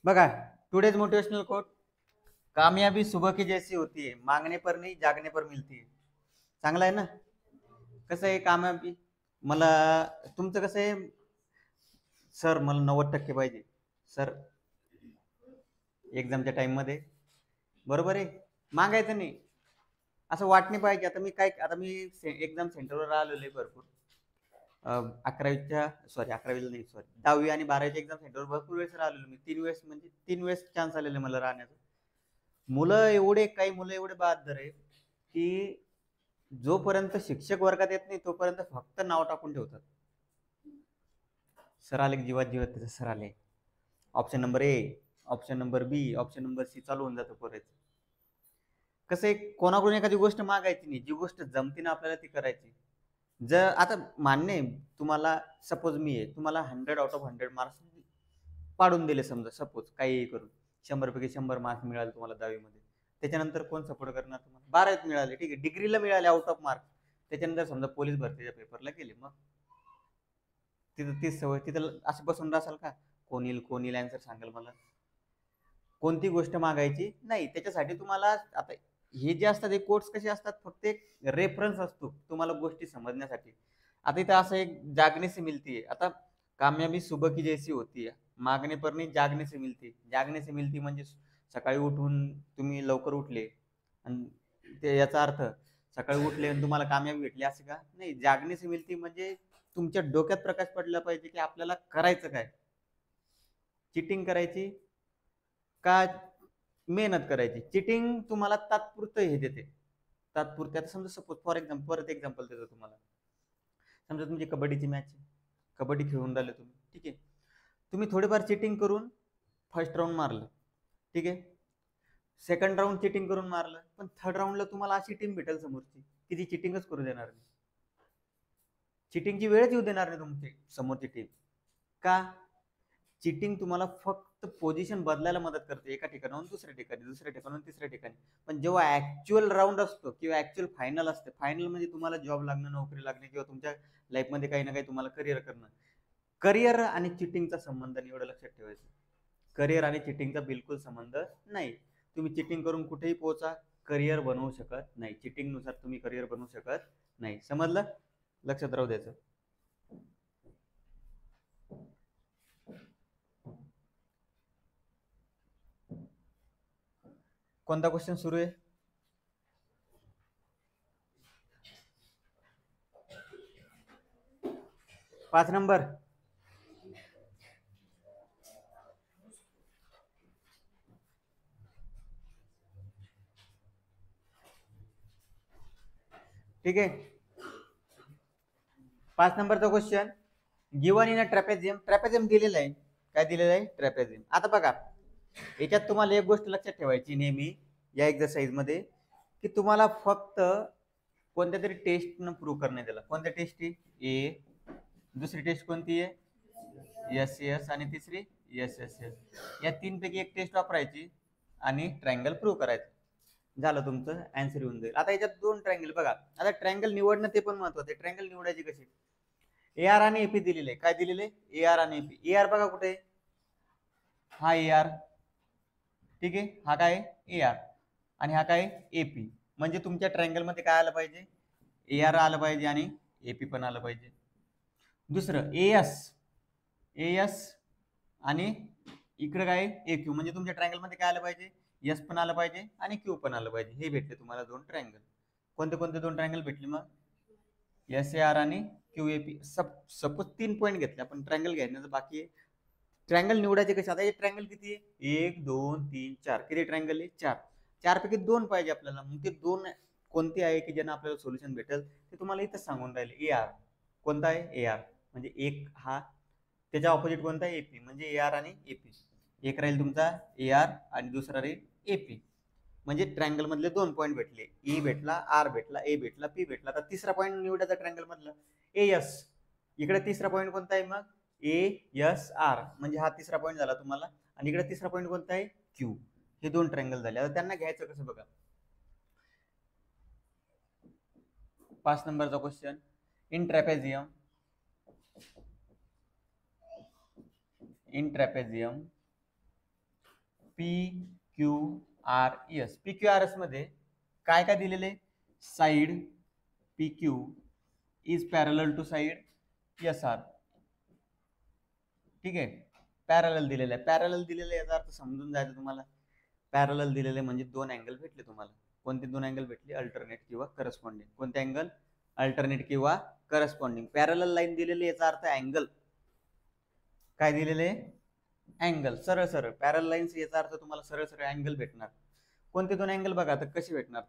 बघा, today's motivational quote, कामयाबी सुबह की जैसी होती है, मांगने पर नहीं जागने पर मिलती है. चांगला आहे ना. कसं आहे कामयाबी, मला तुमचं कसं आहे, सर मला 90% पाहिजे सर एक्झामच्या टाइम मध्ये, बरोबर आहे. मागायचं नाही, असं वाटणे पाहिजे. आता मी एक्झाम सेंटरवर आलेलो आहे भरपूर. 11वीला नाही, सॉरी, 10वी आणि 12वीच्या एक्झाम सेंटरवर भरपूर वेळेस राहिलेलो मी. 3 वेळेस, म्हणजे 3 वेळेस चान्स आलेले मला राहण्याचं. काही मुलं एवढे बहादर आहे की जोपर्यंत शिक्षक वर्गात येत नाही तोपर्यंत फक्त नाव टाकून ठेवतात. सर आले की जीवात जीवात त्याचं सर आले, option number A, option number B, option number C चालू होऊन जातं परत. कसं आहे, कोणाकडून एखादी गोष्ट मागायची नाही, जी गोष्ट जमती ना आपल्याला ती करायची. जर आता मान्य आहे तुम्हाला, सपोज मी आहे, तुम्हाला 100 आउट ऑफ 100 मार्क्स पाडून दिले, समजा सपोज काही करून 100 पैकी 100 मार्क्स मिळाले तुम्हाला 10वी मध्ये. त्याच्यानंतर कोण सपोर्ट करणार तुम्हाला? 12वीत मिळाले, ठीक आहे, डिग्रीला मिळाले आउट ऑफ मार्क्स. त्याच्यानंतर समजा पोलीस भरतीच्या पेपरला गेले, मग तिथं तीच सवय, तिथं असं बसून राहाल का? कोण येईल आन्सर सांगेल मला? कोणती गोष्ट मागायची नाही. त्याच्यासाठी तुम्हाला आता हे जे असतात, हे कोट्स कसे असतात, फक्त एक रेफरन्स असतो तुम्हाला गोष्टी समजण्यासाठी. आता इथं असं एक जागने से मिलती है, आता कामयाबी सुबह की जैसी होती है, मागणे पर नाही जागने से मिलती. जागने से मिलती म्हणजे सकाळी उठून तुम्ही लवकर उठले आणि ते याचा अर्थ सकाळी उठले आणि तुम्हाला कामयाबी भेटली असं का? नाही, जागने से मिलती म्हणजे तुमच्या डोक्यात प्रकाश पडला पाहिजे की आपल्याला करायचं काय. चिटिंग करायची का मेहनत करायची? चिटिंग तुम्हाला तात्पुरतं हे देते, तात्पुरते. आता समजा सपोज फॉर एक्झाम्पल, परत एक्झाम्पल देतो तुम्हाला. समजा तुमची कबड्डीची मॅच आहे, कबड्डी खेळून राहिले तुम्ही, ठीक आहे. तुम्ही थोडेफार चिटिंग करून फर्स्ट राऊंड मारलं, ठीक आहे. सेकंड राऊंड चिटिंग करून मारलं, पण थर्ड राऊंडला तुम्हाला अशी टीम भेटेल समोरची की ती चिटिंगच करू देणार नाही, चिटिंगची वेळच येऊ देणार नाही तुमची समोरची टीम. का? चिटिंग तुम्हाला फक्त पोझिशन बदलायला मदत करते, एका ठिकाणाहून दुसऱ्या ठिकाणी, दुसऱ्या ठिकाणाहून तिसऱ्या ठिकाणी. पण जेव्हा ऍक्च्युअल राऊंड असतो किंवा ऍक्च्युअल फायनल असते, फायनल म्हणजे तुम्हाला जॉब लागणं, नोकरी लागणे, किंवा तुमच्या लाईफमध्ये काही ना काही तुम्हाला करिअर करणं. करिअर आणि चिटिंगचा संबंध नाही, एवढं लक्षात ठेवायचं. करिअर आणि चिटिंगचा बिलकुल संबंध नाही. तुम्ही चिटिंग करून कुठेही पोहोचा, करिअर बनवू शकत नाही. चिटिंगनुसार तुम्ही करिअर बनवू शकत नाही. समजलं? लक्षात राहू द्यायचं. कोणता क्वेश्चन सुरू आहे? 5 नंबर. ठीक आहे, 5 नंबरचा question, given in a trapezium. Trapezium दिलेलं आहे. काय दिलेलं आहे? ट्रॅपेझियम. आता बघा, याच्यात तुम्हाला एक गोष्ट लक्षात ठेवायची नेहमी या एक्सरसाइज मध्ये, की तुम्हाला फक्त कोणत्या तरी टेस्टनं प्रूव्ह करण्यात आलं. कोणत्या टेस्ट? ए. दुसरी टेस्ट कोणती आहे? S S. आणि तिसरी एस एस एस. या 3 पैकी एक टेस्ट वापरायची आणि ट्रायंगल प्रूव्ह करायचं. झालं, तुमचं आन्सर येऊन जाईल. आता याच्यात 2 ट्रायंगल बघा. आता ट्रायंगल निवडणं ते पण महत्वाचं आहे. ट्रायंगल निवडायची कशी? ए आर आणि एपी दिलेले. काय दिलेले? ए आर आणि एपी. ए आर बघा कुठे? हा ए आर, ठीक आहे. हा काय? A R. आणि हा काय? एपी. म्हणजे तुमच्या ट्रायंगल मध्ये काय आलं पाहिजे? ए आर आलं पाहिजे आणि एपी पण आलं पाहिजे. दुसरं एस, एस आणि इकडे काय? ए क्यू. म्हणजे तुमच्या ट्रायंगल मध्ये काय आलं पाहिजे? एस पण आलं पाहिजे आणि क्यू पण आलं पाहिजे. हे भेटले तुम्हाला 2 ट्रायंगल. कोणते कोणते 2 ट्रायंगल भेटले मग? एस ए आर आणि Q A P. Suppose 3 point घेतले आपण, ट्रायंगल घ्यायचं बाकी आहे. ट्रायंगल निवडायचे कसे? आता हे ट्रायंगल किती आहे? 1 2 3 4. किती ट्रायंगल आहे? 4. 4 पैकी 2 पाहिजे आपल्याला. मग ते 2 कोणते आहे की ज्यांना आपल्याला सोल्युशन भेटेल ते तुम्हाला इथं सांगून राहिले. ए आर कोणता आहे? ए आर म्हणजे एक हा, त्याच्या ऑपोजिट कोणता आहे? एपी. म्हणजे ए आर आणि एपी. एक राहील तुमचा ए आर आणि दुसरा राहील एपी. म्हणजे ट्रायंगल मधले 2 पॉईंट भेटले. ई भेटला, आर भेटला, ए भेटला, पी भेटला. आता तिसरा पॉईंट निवडायचा ट्रायंगल मधला, ए एस. इकडे तिसरा पॉईंट कोणता आहे मग? A S R. म्हणजे हा तिसरा पॉईंट झाला तुम्हाला. आणि इकडे तिसरा पॉईंट कोणता आहे? क्यू. हे 2 ट्रायंगल झाले. आता त्यांना घ्यायचं कसं बघा. 5 नंबरचा question, in trapezium, in trapezium P Q R S. P Q R S मध्ये काय काय दिलेले? Side P Q is parallel to side S R. ठीक आहे, पॅरलल दिलेलं आहे. पॅरलल दिलेलं याचा अर्थ समजून जायचं तुम्हाला. पॅरलल दिलेले म्हणजे दोन अँगल भेटले तुम्हाला. कोणते दोन अँगल भेटले? अल्टरनेट किंवा करस्पॉन्डिंग. कोणते अँगल? अल्टरनेट किंवा करस्पॉन्डिंग. पॅरलल लाईन दिलेली याचा अर्थ अँगल. काय दिलेले? अँगल. सरळ सरळ पॅरल लाईन्स याचा अर्थ तुम्हाला सरळ सरळ अँगल भेटणार. कोणते दोन अँगल बघा आता कसे भेटणार?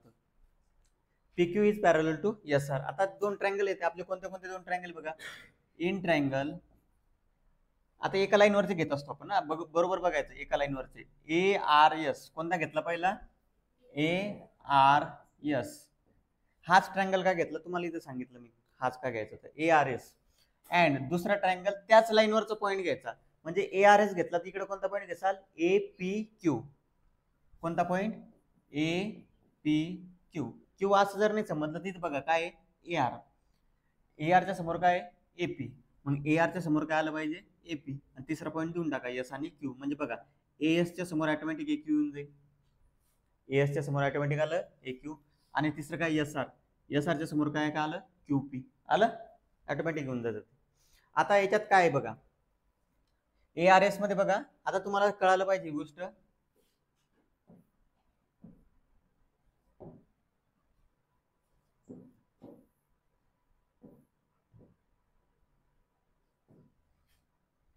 P Q is parallel to S R. आता दोन ट्रायंगल येते आपले. कोणते कोणते दोन ट्रायंगल बघा? In triangle. आता एका लाईन वरचे घेत असतो आपण ना, बरोबर बघायचं. एका लाईन वरचे ए आर एस. कोणता घेतला पहिला? A R S. हाच ट्रायंगल काय घेतला तुम्हाला इथे सांगितलं मी. हाच काय घ्यायचा होता? A R S. अँड दुसरा ट्रायंगल त्याच लाईन वरचा पॉईंट घ्यायचा. म्हणजे ए आर एस घेतला तिकडे कोणता पॉईंट घ्याल? A P Q. कोणता point? A P Q. Q असं जर नाही समजलं तिथे बघा काय? A R. ए आरच्या समोर काय? एपी. मग ए आरच्या समोर काय आलं पाहिजे? एपी. आणि तिसरा पॉईंट देऊन टाका एस आणि क्यू. म्हणजे बघा ए एस च्या समोर ऑटोमॅटिक ए क्यू येऊन जाईल. ए एस च्या समोर ऑटोमॅटिक आलं ए क्यू. आणि तिसरं काय? S R. एस आरच्या समोर काय काय आलं? क्यू पी आलं. ऑटोमॅटिक येऊन जातं. आता याच्यात काय आहे बघा? ए आर एस मध्ये बघा, आता तुम्हाला कळालं पाहिजे गोष्ट.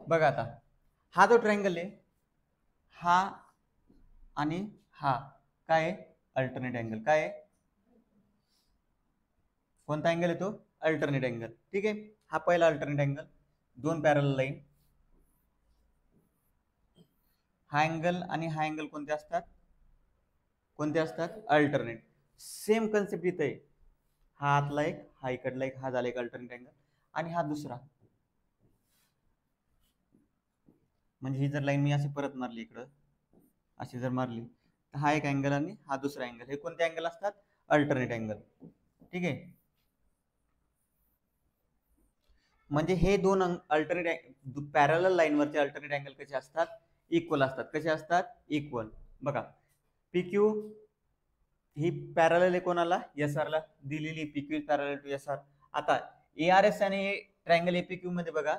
बघा आता हा जो ट्रायंगल आहे, हा आणि हा काय आहे? Alternate angle. काय आहे? कोणता अँगल आहे तो? Alternate angle. ठीक आहे, हा पहिला अल्टरनेट अँगल. दोन पॅरलल लाईन. हा अँगल आणि हा अँगल कोणते असतात? कोणते असतात? अल्टरनेट. सेम कन्सेप्ट इथे आहे. हा आतला एक, हा इकडला एक, हा झाला एक अल्टरनेट अँगल. आणि हा दुसरा. म्हणजे ही जर लाईन मी अशी परत मारली इकडं, अशी जर मारली तर हा एक अँगल आणि हा दुसरा अँगल. हे कोणते अँगल असतात? Alternate angle. ठीक आहे, म्हणजे हे दोन अल्टरनेट पॅरलल लाईनवरचे अल्टरनेट अँगल कसे असतात? इक्वल असतात. कसे असतात? इक्वल. बघा पी क्यू ही पॅरलल आहे कोणाला? एस आर ला दिलेली. P Q parallel to S R. आता ए आर एस आणि ट्रायंगल एपीक्यू मध्ये बघा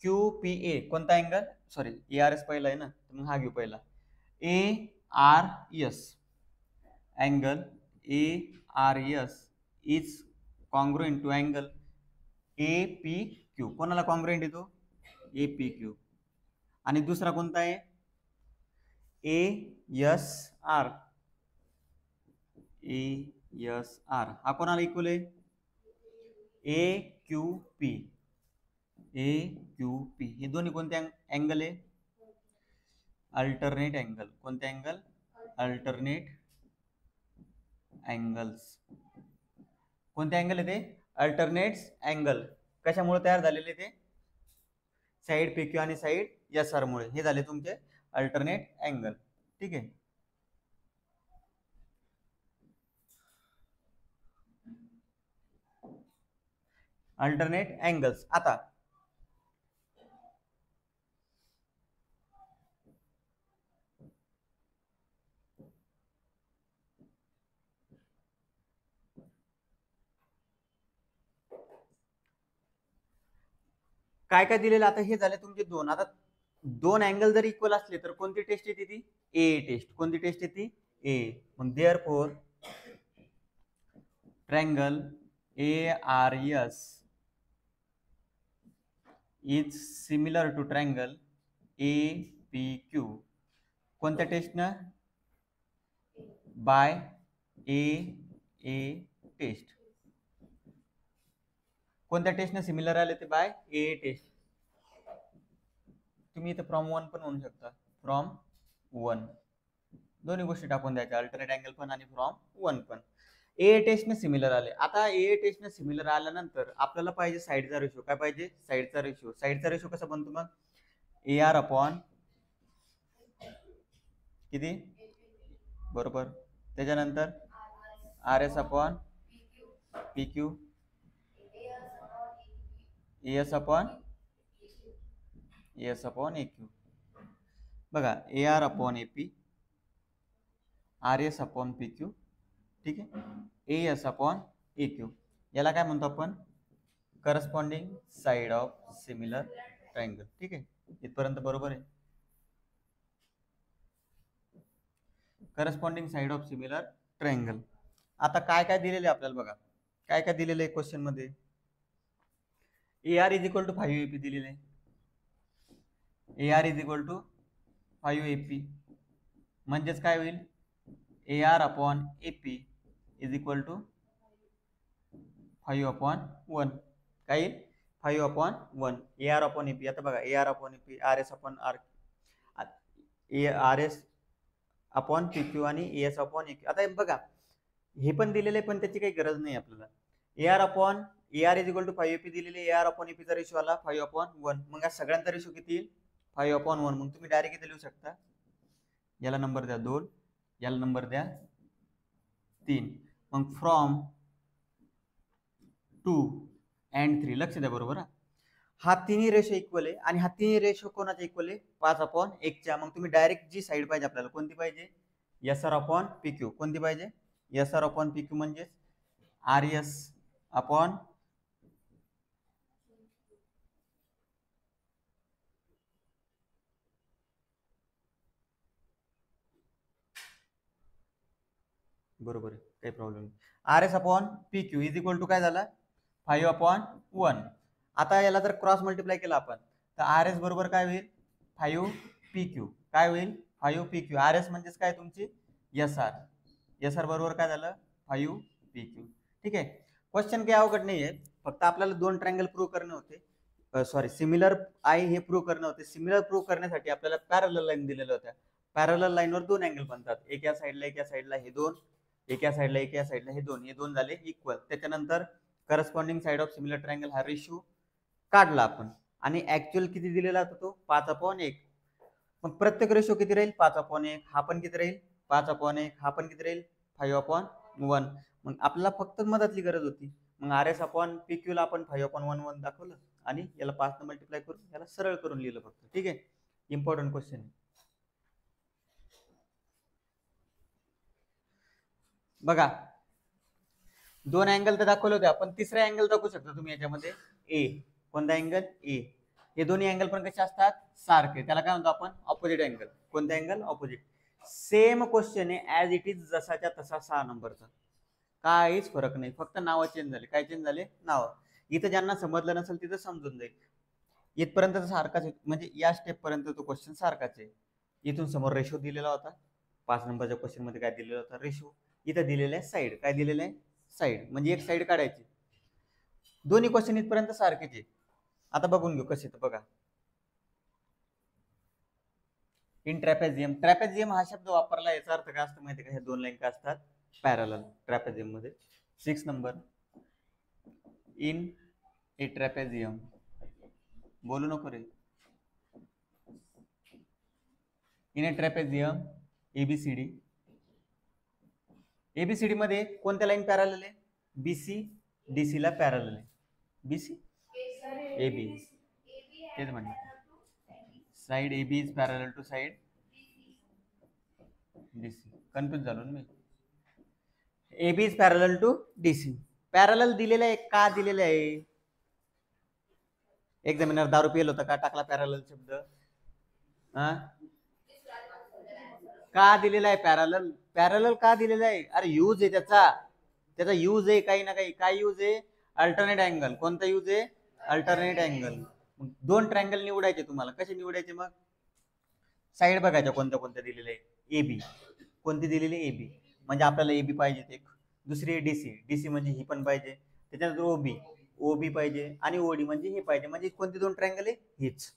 क्यू पी ए कोणता angle? Sorry A R S पहिला आहे ना, मग हा घेऊ पहिला. ए आर एस angle A R S is congruent to angle A P Q. कोणाला कॉन्ग्रुएंट येतो? A P Q. आणि दुसरा कोणता आहे? A S R. A S R हा कोणाला इक्वल आहे? ए Q P. A Q P. हे दोन्ही कोणते अँगल आहे? Alternate angle. कोणते अँगल? Alternate angles. कोणते अँगल आहे ते? Alternate angle. कशामुळे तयार झालेले ते? साइड पी क्यू आणि साइड एस आर मुळे हे झाले तुमचे अल्टरनेट अँगल. ठीक आहे, अल्टरनेट अँगल्स. आता काय काय दिलेलं? आता हे झाले तुमचे दोन. आता दोन अँगल जर इक्वल असले तर कोणती टेस्ट येते ती? ए टेस्ट. कोणती टेस्ट येते? ए. मग therefore triangle A R S is similar to triangle A P Q. कोणत्या टेस्टनं? Bye A A taste. कोणत्या टेस्टनं सिमिलर आले ते? बाय ए टेस्ट. तुम्ही इथे फ्रॉम वन पण म्हणू शकता. फ्रॉम वन दोन्ही गोष्टी टाकून द्यायच्या, अल्टरनेट अँगल पण आणि फ्रॉम वन पण. ए टेस्टने सिमिलर आले. आता ए टेस्टने सिमिलर आल्यानंतर आपल्याला पाहिजे साईडचा रेशो. काय पाहिजे? साईडचा रेशो. साईडचा रेशो कसा बनतो मग? ए आर अपॉन किती? बरोबर. त्याच्यानंतर R S upon P Q. S upon A Q. बघा A R upon A P, R S upon P Q, ठीक आहे, A S upon A Q, याला काय म्हणतो आपण, corresponding side of similar triangle. ठीक आहे, इथपर्यंत बरोबर आहे. Corresponding side of similar triangle. आता काय काय दिलेले आपल्याला बघा, काय काय दिलेलं आहे क्वेश्चन मध्ये. A R is equal to 5 AP दिलेलं आहे. A R is equal to 5 AP म्हणजेच काय होईल, A R upon AP is equal to 5 upon 1. काय येईल, 5 upon 1. A R upon AP. आता बघा A R upon AP, R S upon R S upon P Q आणि A S upon A Q. आता बघा हे पण दिलेलं आहे पण त्याची काही गरज नाही आपल्याला. A R upon A R is equal to 5 AP दिलेले, ए आर अपॉन एपीचा रेशो आला 5 अपॉन 1. मग या सगळ्यांचा रेशो किती येईल, 5 अपॉन 1. मग तुम्ही डायरेक्ट इथे लिहू शकता, याला नंबर द्या 2, याला नंबर द्या 3. मग फ्रॉम 2 अँड 3, लक्ष द्या बरोबर. हा तिन्ही रेशो इक्वल आहे आणि हा तिन्ही रेशो कोणाचा इक्वल आहे, 5 अपॉन 1 च्या. मग तुम्ही डायरेक्ट जी साईड पाहिजे आपल्याला, कोणती पाहिजे, S R upon P Q. कोणती पाहिजे, S R upon P Q म्हणजे आर एस अपॉन बरोबर आहे, काही प्रॉब्लेम नाही. R S upon P Q is equal to काय झाला, 5 अपॉन 1. आता याला जर क्रॉस मल्टिप्लाय केला आपण तर आर एस बरोबर काय होईल, 5 पी क्यू. काय होईल, 5 पी क्यू. आर एस म्हणजेच काय तुमची एस आर. एस आर बरोबर काय झालं, 5 पी क्यू. ठीक आहे, क्वेश्चन काही अवघड नाही आहे, फक्त आपल्याला 2 ट्रायंगल प्रूव्ह करणे होते. सॉरी, सिमिलर आहे हे प्रूव्ह करणे होते. सिमिलर प्रूव्ह करण्यासाठी आपल्याला पॅरलल लाईन दिलेल्या होत्या. पॅरलल लाईनवर 2 अँगल बनतात, एक या साईडला एक या साईडला, हे 2, एक या साईडला एक या साईडला, हे 2, हे 2 झाले इक्वल. त्याच्यानंतर corresponding side of similar triangle हा रेशो काढला आपण आणि ऍक्च्युअल किती दिलेला होता तो 5 अपॉन 1. मग प्रत्येक रेशो किती राहील, 5 अपॉन 1. हा पण किती राहील, 5 अपॉन 1. हा पण किती राहील, 5 अपॉन 1. मग आपल्याला फक्त मदतली गरज होती. मग R S upon P Q ला आपण 5 अपॉन 1 दाखवलं आणि याला 5 ने मल्टिप्लाय करून याला सरळ करून लिहिलं फक्त. ठीक आहे, इम्पॉर्टंट क्वेश्चन आहे. बघा 2 अँगल तर दाखवले होते आपण, तिसरा अँगल दाखवू शकता तुम्ही याच्यामध्ये, ए. कोणता अँगल, ए. हे दोन्ही अँगल पण कसे असतात, सारखे. त्याला काय म्हणतो आपण, ऑपोजिट अँगल. कोणता अँगल, ऑपोजिट. सेम क्वेश्चन आहे ऍज इट इज, जसाच्या तसा 6 नंबरचा. काहीच फरक नाही, फक्त नाव चेंज झाले. काय चेंज झाले, नाव. इथं ज्यांना समजलं नसेल तिथं समजून जाईल. इथपर्यंत सारखाच आहे, म्हणजे या स्टेप पर्यंत तो क्वेश्चन सारखाच आहे. इथून समोर रेशो दिलेला होता, 5 नंबरच्या क्वेश्चन मध्ये काय दिलेला होता, रेशो. इथं दिलेलं आहे साईड. काय दिलेलं आहे, साईड. म्हणजे एक साईड काढायची. दोन्ही क्वेश्चन इथपर्यंत सारखेच आहे. आता बघून घेऊ कसे, तर बघा इन ट्रॅपेझियम. ट्रॅपेझियम हा शब्द वापरला, याचा अर्थ काय असतो माहिती का, हे 2 लाईन काय असतात, पॅरलल. ट्रॅपेझियम मध्ये 6 नंबर, इन ए ट्रॅपेझियम. बोलू नको रे. In a trapezium ABCD. ABCD मध्ये कोणत्या लाईन पॅरलल आहे, बीसी डीसी ला पॅरलल आहे. बीसी एबी, तेच म्हणणे. Side AB is parallel to side DC. Confuse झालो मी. AB is parallel to DC. Parallel दिलेलं आहे, का दिलेलं आहे, एक्झामिनर दारू पिल होता का टाकला पॅरलल शब्द, का दिलेला आहे पॅरलल. पॅरलल का दिलेला आहे, अरे यूज आहे त्याचा. त्याचा यूज आहे काही ना काही. काय यूज आहे, अल्टरनेट अँगल. कोणता यूज आहे, अल्टरनेट अँगल. 2 ट्रायंगल निवडायचे तुम्हाला. कसे निवडायचे, मग साईड बघायच्या कोणत्या कोणत्या दिलेल्या आहे. एबी, कोणती दिलेली, एबी. म्हणजे आपल्याला एबी पाहिजे एक. दुसरी डीसी, डीसी म्हणजे ही पण पाहिजे. त्याच्यानंतर ओबी, ओबी पाहिजे. आणि ओडी म्हणजे हे पाहिजे. म्हणजे कोणती 2 ट्रायंगल आहे, हीच.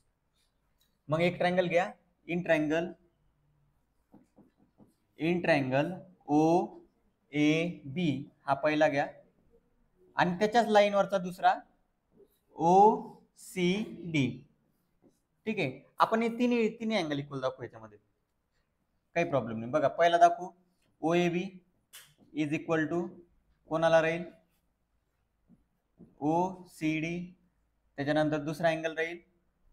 मग एक ट्रायंगल घ्या, इन ट्रायंगल ओ ए बी हा पहिला घ्या आणि त्याच्याच लाईनवरचा दुसरा ओ सी डी. ठीक आहे, आपण हे तिन्ही अँगल इक्वल दाखवू याच्यामध्ये, काही प्रॉब्लेम नाही. बघा पहिला दाखवू, O A B is equal to कोणाला राहील, ओ सी डी. त्याच्यानंतर दुसरा अँगल राहील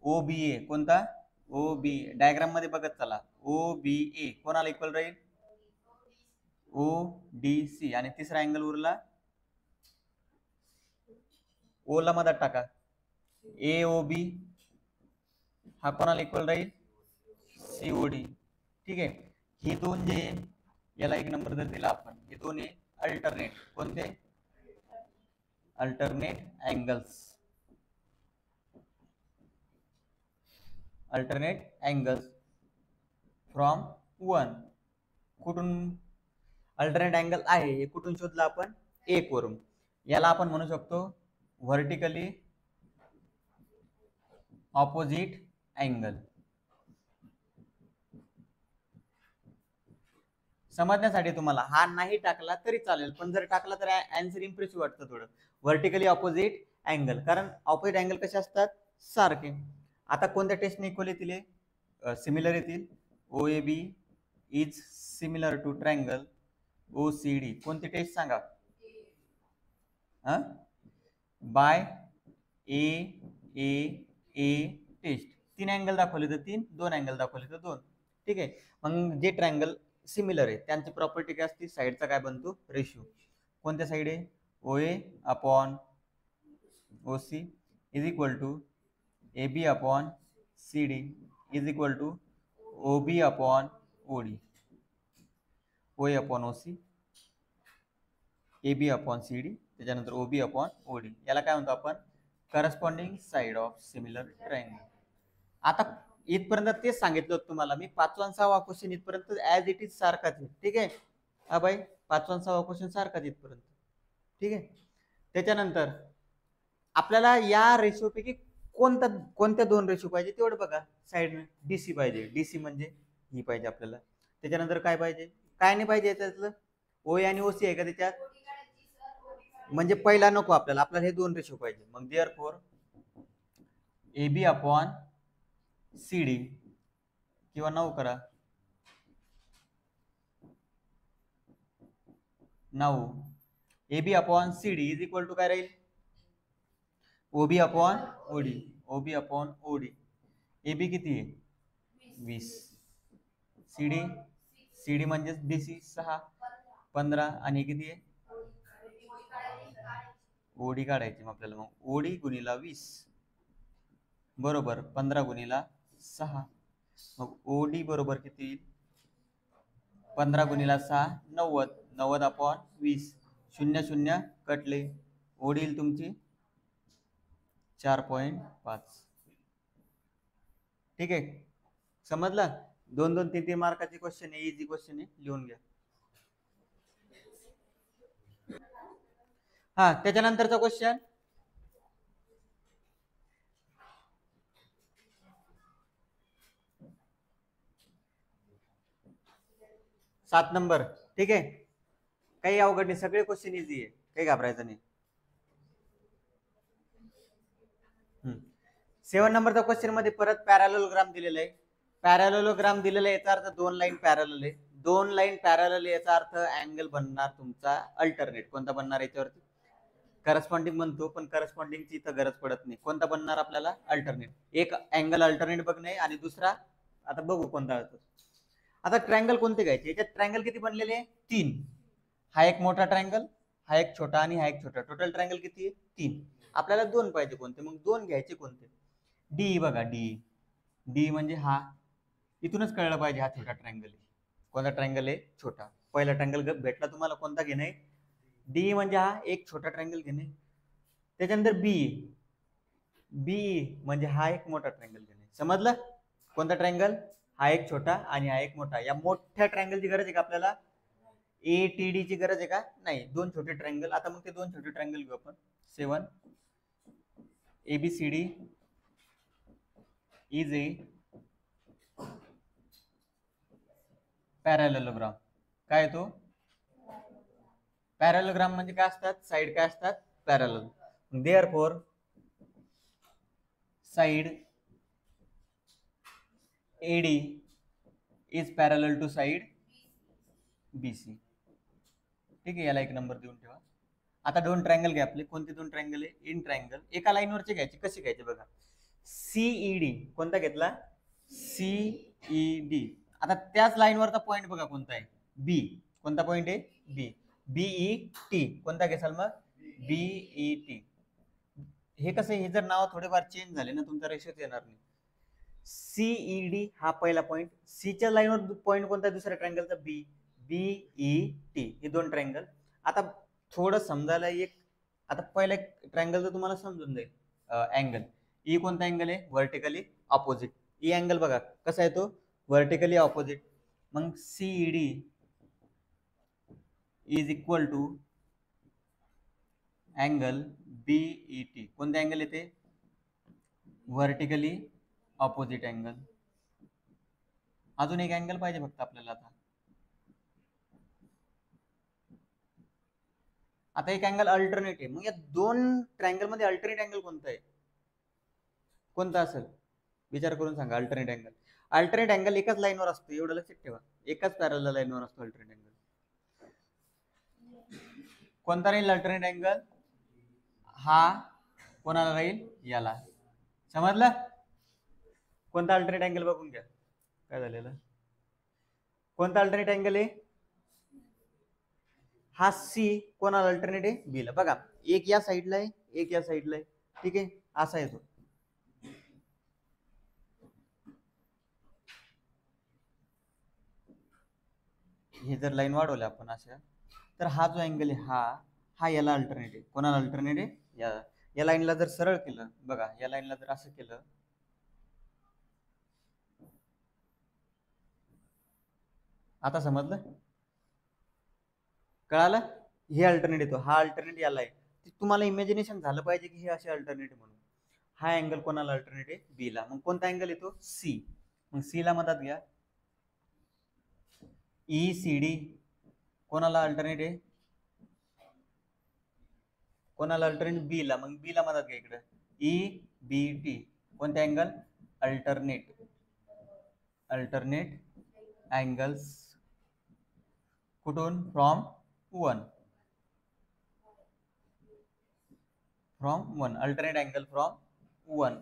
ओ बी ए. कोणता, ओ बी डायग्राम मध्ये बघत चला. ओ बी ए कोणाला इक्वल राहील? O D C. आणि तिसरा अँगल उरला ओ ला मधात टाका. ए ओ बी हा कोणाला इक्वल राहील? सीओडी. ठीक आहे. हे दोन जे याला एक नंबर जर दिला आपण, हे दोन आहे अल्टरनेट. कोणते? Alternate angles. Alternate angles from one. कुठून अल्टरनेट अँगल आहे हे कुठून शोधलं आपण? एक वरून. याला आपण म्हणू शकतो व्हर्टिकली ऑपोजिट अँगल. समजण्यासाठी तुम्हाला हा नाही टाकला तरी चालेल, पण जर टाकला तर आन्सर इम्प्रेसिव्ह वाटतं थोडं. व्हर्टिकली ऑपोजिट अँगल, कारण ऑपोजिट अँगल कसे असतात? सारखे. आता कोणत्या टेस्टने इक्वल येतील? सिमिलर येतील. O A B is similar to triangle O C D. कोणती टेस्ट सांगा? By A A A test. 3 angle दाखवले तर 3, 2 अँगल दाखवले तर 2. ठीक आहे. मग जे ट्रायंगल सिमिलर आहे त्यांची प्रॉपर्टी काय असते? साईडचा काय बनतो? रेशिओ. कोणत्या साईड आहे? O A upon O C is equal to A B upon C D is equal to O B upon O D. O A upon O C, A B upon C D, त्याच्यानंतर O B upon O D. याला काय म्हणतो आपण? Corresponding side of similar triangle. आता इथपर्यंत तेच सांगितलं होतं तुम्हाला मी. 5वा आणि 6वा क्वेश्चन इथपर्यंत ऍज इट इज सारखाच आहे. ठीक आहे. हा बाई 5वा आणि 6वा क्वेश्चन सारखाच इथपर्यंत. ठीक आहे. त्याच्यानंतर आपल्याला या रेशोपैकी कोणत्या दोन रेशो पाहिजे तेवढं बघा. साईडने डीसी पाहिजे. डीसी म्हणजे ही पाहिजे आपल्याला. त्याच्यानंतर काय पाहिजे? काय नाही पाहिजे त्यातलं? ओ आणि ओसी आहे का त्याच्यात? म्हणजे पहिला नको आपल्याला. आपल्याला हे दोन रेशो पाहिजे. मग therefore A B upon C D किंवा 9 करा. 9 A B upon C D is equal to काय राहील? OB upon OD. OB upon OD. A B किती आहे? 20. सीडी सीडी म्हणजेच डीसी 6 15. आणि किती आहे? ओडी काढायची मग आपल्याला. मग ओडी गुणिला 20 बरोबर 15 गुणिला 6. मग ओडी बरोबर किती येईल? 15 गुणिला 6 90. 90 अपॉन 20. 0 0 कटले. ओडी येईल तुमची 4.5. ठीक आहे. समजलं? 2 2 3 3 मार्काचे क्वेश्चन आहे. इझी क्वेश्चन आहे. लिहून घ्या. हा त्याच्यानंतरचा क्वेश्चन 7 नंबर. ठीक आहे. काही अवघड नाही, सगळे क्वेश्चन इझी आहे, काही घाबरायचं नाही. 7 नंबरचा क्वेश्चन मध्ये परत पॅरॅललोग्राम दिलेला आहे. पॅरॅललोग्राम दिलेला आहे याचा अर्थ 2 लाईन पॅरॅलल आहे. 2 लाईन पॅरॅलल याचा अर्थ अँगल बनणार तुमचा अल्टरनेट. कोणता बनणार याच्यावरती? करस्पॉन्डिंग म्हणतो, पण करस्पॉन्डिंगची इथं गरज पडत नाही. कोणता बनणार आपल्याला? अल्टरनेट. एक अँगल अल्टरनेट बघणे आणि दुसरा आता बघू कोणता होतो. आता ट्रायंगल कोणते घ्यायचे? याच्यात ट्रायंगल किती बनलेले? 3. हा एक मोठा ट्रायंगल, हा एक छोटा आणि हा एक छोटा. टोटल ट्रायंगल किती आहे? 3. आपल्याला 2 पाहिजे. कोणते? मग 2 घ्यायचे कोणते? डी बघा. डी डी म्हणजे हा. इथूनच कळलं पाहिजे हा छोटा ट्रायंगल आहे. कोणता ट्रायंगल आहे? छोटा. पहिला ट्रायंगल भेटला तुम्हाला, कोणता घेणे? डी म्हणजे हा एक छोटा ट्रायंगल घेणे. त्याच्यानंतर बी. बी म्हणजे हा एक मोठा ट्रायंगल घेणे. समजलं? कोणता ट्रायंगल? हा एक छोटा आणि हा एक मोठा. या मोठ्या ट्रायंगलची गरज आहे का आपल्याला? ए टी डी ची गरज आहे का? नाही. 2 छोटे ट्रायंगल. आता मग ते 2 छोटे ट्रायंगल घेऊ आपण. 7 ABCD is a पॅरॅललोग्राम. काय तो? पॅरॅललोग्राम म्हणजे काय असतात? साइड काय असतात? Parallel. Therefore side AD is parallel to side BC. ठीक आहे. याला एक नंबर देऊन ठेवा. आता 2 ट्रायंगल घ्या आपले. कोणते 2 ट्रायंगल आहे? In triangle. एका लाईनवरचे घ्यायचे. कसे घ्यायचे बघा. CED कोणता घेतला? CED. आता त्याच लाईनवरचा पॉईंट बघा कोणता आहे, बी. कोणता पॉईंट आहे, बी. BET कोणता घेसाल मग, BET. हे कसं, हे जर नाव थोडेफार चेंज झाले ना तुमचा रेशोच येणार नाही. CED हा पहिला पॉईंट, सीच्या लाईनवर पॉईंट कोणता दुसऱ्या ट्रायंगलचा, बी. BET हे दोन ट्रायंगल. आता थोडं समजायला एक, आता पहिला ट्रायंगल तर तुम्हाला समजून जाईल. अँगल ई कोणता अँगल आहे, व्हर्टिकली ऑपोजिट. ई अँगल बघा कसा आहे तो, व्हर्टिकली ऑपोजिट. मग CED is equal to angle BET. कोणते अँगल येते, व्हर्टिकली ऑपोजिट अँगल. अजून एक अँगल पाहिजे फक्त आपल्याला. आता एक अँगल अल्टरनेट आहे, मग या दोन ट्रायंगल मध्ये अल्टरनेट अँगल कोणता आहे, कोणता असेल विचार करून सांगा. अल्टरनेट अँगल, अल्टरनेट अँगल एकाच लाईनवर असतो, एवढं लक्षात ठेवा. एकाच पॅरलल लाईनवर असतो अल्टरनेट अँगल. कोणता राहील अल्टरनेट अँगल, हा कोणाला राहील, याला. समजलं. कोणता अल्टरनेट अँगल बघून घ्या काय झालेलं. कोणता अल्टरनेट अँगल आहे, हा सी कोणाला अल्टरनेट आहे, बी ला. बघा एक या साईडला आहे, एक या साईडला आहे. ठीक आहे, असा आहे तो. हे जर लाईन वाढवल्या आपण अशा, तर हा जो अँगल आहे हा याला अल्टरनेट आहे. कोणाला अल्टरनेट आहे, या लाईनला जर सरळ केलं, बघा या लाईनला जर असं केलं, आता समजलं, कळालं. हे अल्टरनेट येतो, हा अल्टरनेट याला आहे. तुम्हाला इमॅजिनेशन झालं पाहिजे की हे असे अल्टरनेट म्हणून. हा अँगल कोणाला अल्टरनेट आहे, बी ला. मग कोणता अँगल येतो, सी. मग सी ला मदत घ्या. ECD कोणाला अल्टरनेट आहे, कोणाला अल्टरनेट, बी ला. मग बी ला मदत घ्या इकडे. EBT कोणते अँगल, अल्टरनेट अँगल्स. कुठून, from one, alternate angle from one.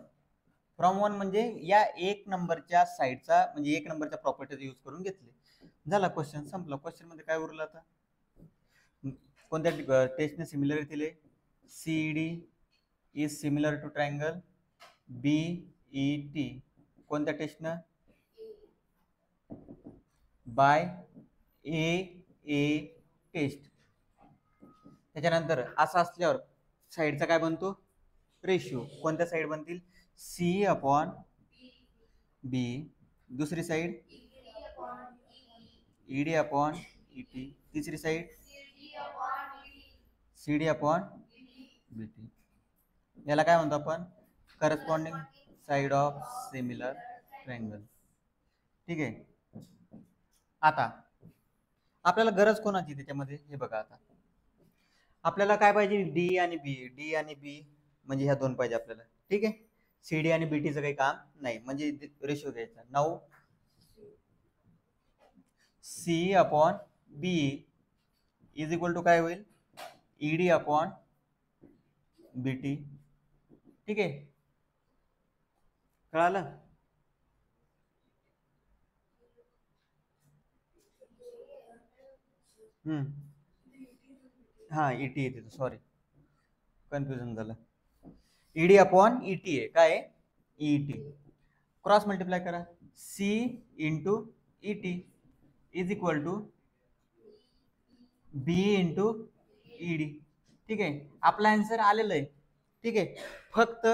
From one म्हणजे या एक नंबरच्या साईडचा, म्हणजे एक नंबरच्या प्रॉपर्टीज यूज करून घेतले. झाला क्वेश्चन, संपला. क्वेश्चन मध्ये काय उरलं आता, कोणत्या टेस्टने सिमिलरिटी दिले, CED is similar to triangle BET. कोणत्या टेस्टनं, बाय AA टेस्ट. त्याच्यानंतर असं असल्यावर साईडचा काय बनतो, रेशिओ. कोणत्या साईड बनतील, C/B. दुसरी साईड ED/ET. तिसरी साईड CD/BT. याला काय म्हणतो आपण, corresponding side of similar triangle. ठीक आहे. आता आपल्याला गरज कोणाची त्याच्यामध्ये, हे बघा. आता आपल्याला काय पाहिजे, डी आणि बी म्हणजे ह्या दोन पाहिजे आपल्याला. ठीक आहे. CD आणि BTचं काही काम नाही, म्हणजे रेशो घ्यायचा. Now C/B is equal to काय होईल, ED/BT. ठीक आहे, कळालं. हा ET येते, सॉरी कन्फ्युजन झालं. ED/ET आहे, काय ET. क्रॉस मल्टिप्लाय करा, C/ET is equal to B/ED. ठीक आहे, आपला आन्सर आलेलं आहे. ठीक आहे, फक्त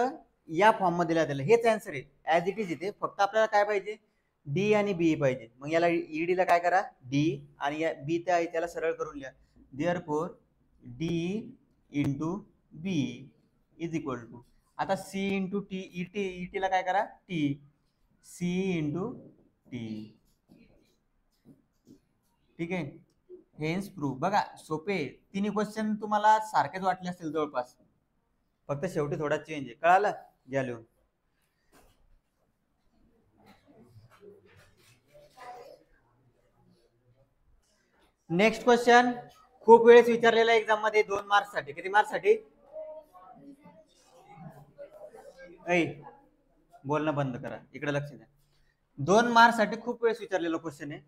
या फॉर्म मध्ये दिलं, हेच आन्सर आहे, ऍज इट इज इथे. फक्त आपल्याला काय पाहिजे, डी आणि बी पाहिजे. मग याला ED ला काय करा, डी, आणि या बी त्या आहे त्याला सरळ करून लिहा. Therefore D/B is equal to, आता C/ET ला काय करा, T, C/T. ठीक आहे, हेन्स प्रूफ. बघा सोपे, तिन्ही क्वेश्चन तुम्हाला सारखेच वाटले असतील जवळपास, फक्त शेवटी थोडा चेंज आहे. कळालं, घ्या लिहून. नेक्स्ट क्वेश्चन खूप वेळेस विचारलेला एक्झाम मध्ये, 2 मार्क्स साठी. किती मार्क्स साठी, बोलणं बंद करा, इकडे लक्ष द्या. 2 मार्क साठी खूप वेळेस विचारलेला क्वेश्चन आहे.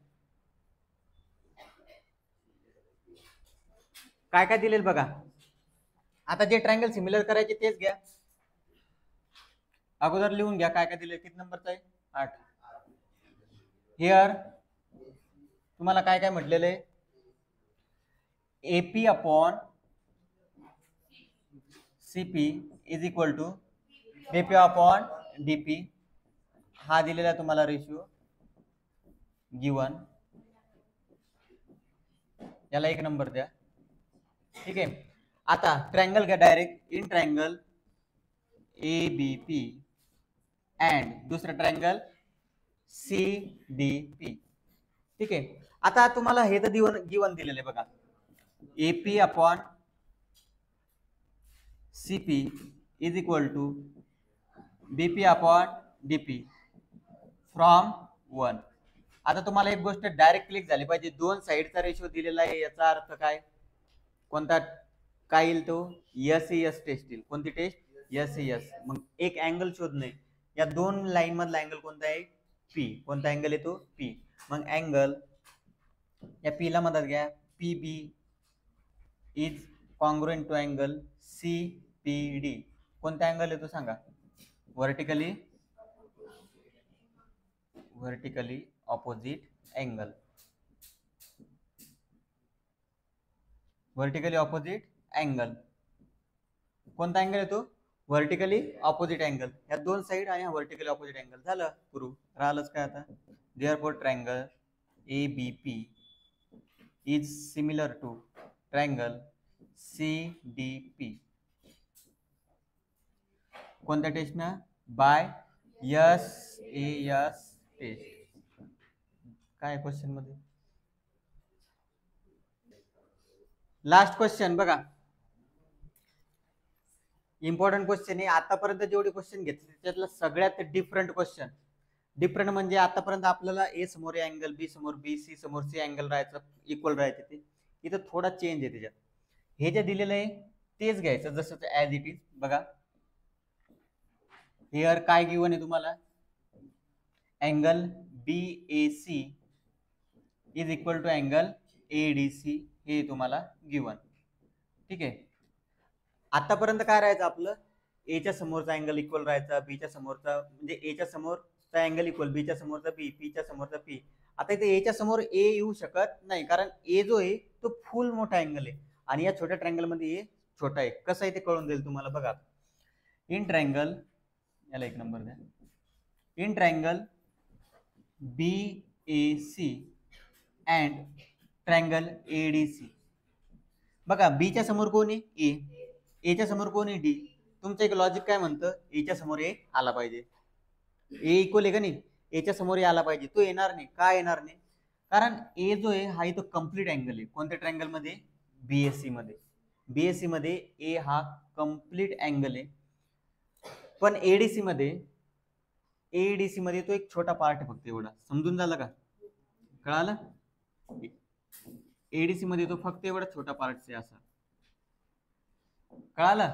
काय काय दिलेलं बघा. आता जे ट्रायंगल सिमिलर करायचे तेच घ्या. अगोदर लिहून घ्या काय काय दिले. किती नंबरचा आहे? 8. हिअर तुम्हाला काय काय म्हटलेलं आहे? AP upon CP is equal to BP upon DP. हा दिलेला तुम्हाला रेशिओ गिवन. याला 1 नंबर द्या. ठीक आहे. आता ट्रायंगल घ्या direct. In triangle ABP and दुसरं ट्रायंगल CDP. ठीक आहे. आता तुम्हाला हे तर गिवन दिलेलं आहे बघा. AP upon CP is equal to BP upon DP from 1. आता तुम्हाला एक गोष्ट डायरेक्ट क्लिक झाली पाहिजे. 2 साइडचा रेशो दिलेला आहे. याचा अर्थ काय? कोणता काय येईल तो? SES टेस्ट येईल. कोणती टेस्ट? SES. मग एक अँगल शोधणे. या 2 लाईन मधला अँगल कोणता आहे? P. कोणता अँगल येतो? P. मग अँगल या P ला मदत घ्या. PB is congruent to angle CPD. कोणता अँगल येतो सांगा? Vertically opposite angle. Vertically opposite angle. कोणता अँगल येतो? Vertically opposite angle. या 2 साइड आणि हा व्हर्टिकली ऑपोजिट अँगल. झालं प्रूफ. राहिलंच काय आता? Therefore triangle ABP is similar to triangle CDP. कोणत्या टेस्ट ना? By SES test. काय क्वेश्चन मध्ये? लास्ट क्वेश्चन बघा. इम्पॉर्टंट क्वेश्चन आहे. आतापर्यंत जेवढे क्वेश्चन घेतले त्यातला सगळ्यात डिफरंट क्वेश्चन. डिफरंट म्हणजे आतापर्यंत आपल्याला A समोर अँगल, B समोर B, C समोर C अँगल राहायचं, इक्वल राहायचे. ते इथं थोडा चेंज आहे त्याच्यात. हे जे दिलेलं आहे तेच घ्यायचं जसं ऍज इट इज. बघा हिअर काय गिवन आहे तुम्हाला? Angle BAC is equal to angle ADC. हे तुम्हाला गिवन. ठीक आहे. आतापर्यंत काय राहायचं आपलं? A च्या समोरचा अँगल इक्वल राहायचा, B च्या समोरचा म्हणजे A च्या समोरचा अँगल इक्वल, B च्या समोरचा B, P च्या समोरचा P. आता इथे A च्या समोर A येऊ शकत नाही कारण A जो आहे तो फुल मोठा अँगल आहे आणि या छोट्या ट्रायंगल मध्ये A छोटा आहे. कसं आहे ते कळून जाईल तुम्हाला. बघा इन ट्रायंगल, याला 1 नंबर द्या. In triangle BAC and triangle ADC. बघा B च्या समोर कोण आहे? A च्या समोर कोण आहे? D. तुमचं एक लॉजिक काय म्हणतं? A च्या समोर A आला पाहिजे. A इक्वल आहे का नाही? A च्या समोर A आला पाहिजे. तो येणार नाही. का येणार नाही? कारण A जो आहे हा इथं कम्प्लीट अँगल आहे. कोणत्या ट्रायंगल मध्ये? BAC मध्ये. BAC मध्ये A हा कम्प्लीट अँगल आहे. पण ADC मध्ये तो एक छोटा पार्ट आहे फक्त. एवढा समजून झालं का? कळालं? ADC मध्ये तो फक्त एवढा छोटा पार्ट आहे असा. कळालं?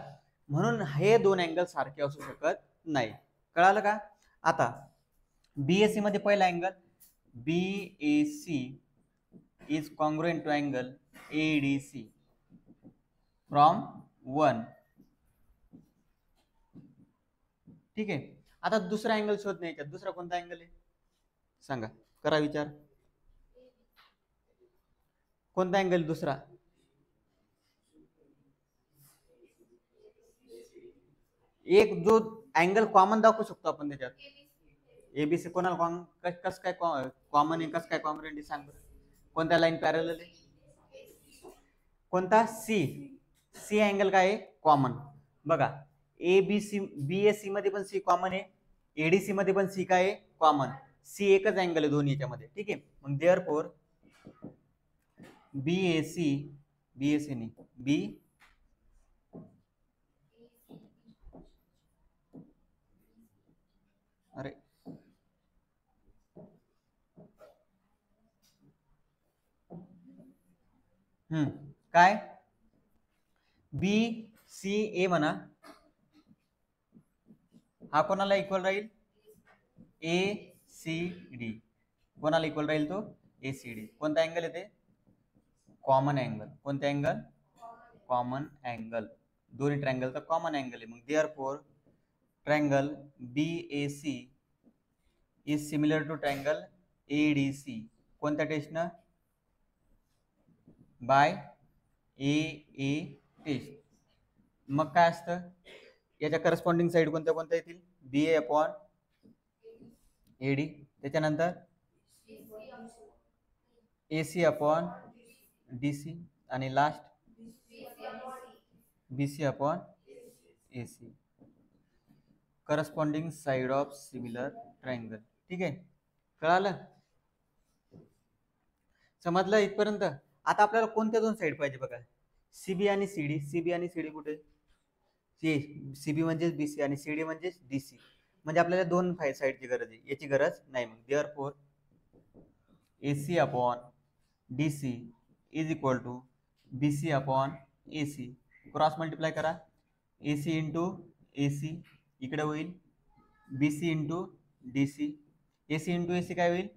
म्हणून हे 2 अँगल सारखे असू शकत नाही. कळालं का? आता BAC मध्ये पहिला angle BAC is congruent to angle ADC from 1. ठीक आहे. आता दुसरा अँगल शोधणे. याच्यात दुसरा कोणता अँगल आहे सांगा? करा विचार. कोणता अँगल दुसरा? एक जो अँगल कॉमन दाखवू शकतो आपण त्याच्यात. ABC कोणाला कस काय कॉमन आहे? कस काय कॉन्ग्रुएंट आहे सांग बरं. कोणत्या लाईन पॅरलल आहे? कोणता? C अँगल काय आहे? कॉमन. बघा ABC BAC मध्ये पण C कॉमन आहे. ADC मध्ये पण C काय आहे? कॉमन. C एकच अँगल आहे दोन्ही याच्यामध्ये. ठीक आहे. मग देअरफॉर BAC नाही B अरे काय? BCA म्हणा. हा कोणाला इक्वल राहील? सी डी कोणाला इक्वल राहील तो ACD. कोणता अँगल येते कॉमन अँगल. कोणता अँगल कॉमन अँगल. दोन्ही ट्रायंगलचा कॉमन अँगल आहे. मग therefore triangle BAC is similar to triangle ADC. कोणत्या टेस्टनं बाय AA टेस्ट. मग काय असतं याच्या करस्पॉन्डिंग साईड कोणत्या कोणत्या येतील BA अपॉन AD. त्याच्यानंतर AC अपॉन DC आणि last BC upon AC. Corresponding side of similar triangle. ठीक आहे कळालं समजलं इथपर्यंत. आता आपल्याला कोणत्या दोन साइड पाहिजे बघा CB आणि CD. CB आणि CD कुठे CB म्हणजे BC आणि CD म्हणजे DC. म्हणजे आपल्याला दोन साइडची गरज आहे याची गरज नाही. मग देअरफॉर AC upon DC is equal to BC upon AC. Cross multiply करा AC इंटू AC इकडे होईल BC into DC. AC into AC काय होईल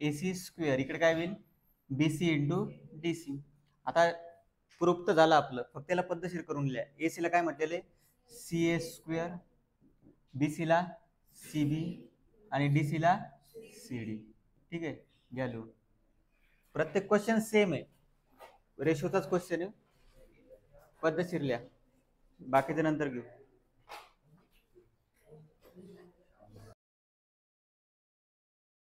AC स्क्वेअर. इकडे काय होईल BC इंटू DC. आता प्रूफ तर झालं आपलं फक्त त्याला पद्धतशीर करून लिहा. AC ला काय म्हटलेले CA स्क्वेअर, BC ला CB आणि DC ला CD. ठीक आहे घ्या लिहून. प्रत्येक क्वेश्चन सेम आहे रेशोचाच क्वेश्चन आहे पद्धतशीर लिहा बाकीचे नंतर घेऊ.